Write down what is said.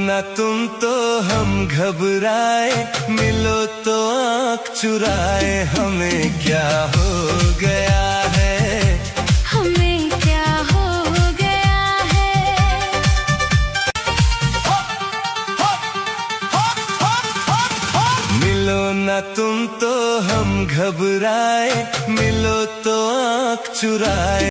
ना तुम तो हम घबराए, मिलो तो आँख चुराए। हमें क्या हो गया है, हमें क्या हो गया है। मिलो ना तुम तो हम घबराए, मिलो तो आँख चुराए।